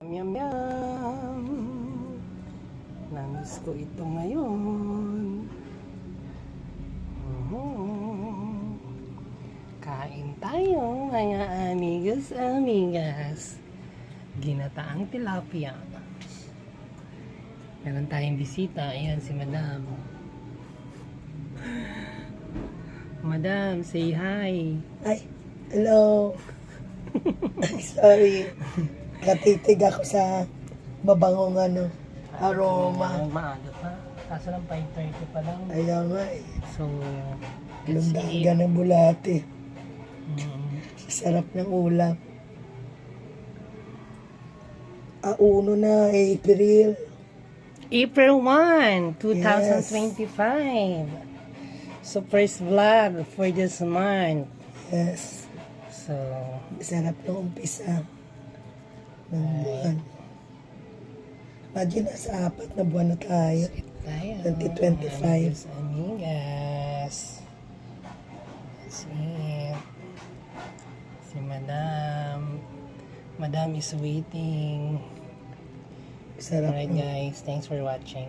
Yum yum. Namiss ko ito ngayon. Kain tayo mga amigos, amigas. Ginataang tilapia. Meron tayong bisita. Ayan si Madam. Madam, say hi. Ay, hello. Sorry. Katitig ako sa mabangong aroma. Maaga pa. Kaso lang 5:30 pa lang. Ayaw nga eh. So, let's eat. Lundaga ng bulate. Sarap ng ulam. Uno na, April. April 1, 2025. So, first vlog for this month. Yes. So, Sarap ng umpisa ng buwan. Imagine, nasa 4 na buwan na tayo. tayo. 2025. Amigos, amigas. Let's eat. Si Madam. Madam is waiting. Sarap Alright ng guys, thanks for watching.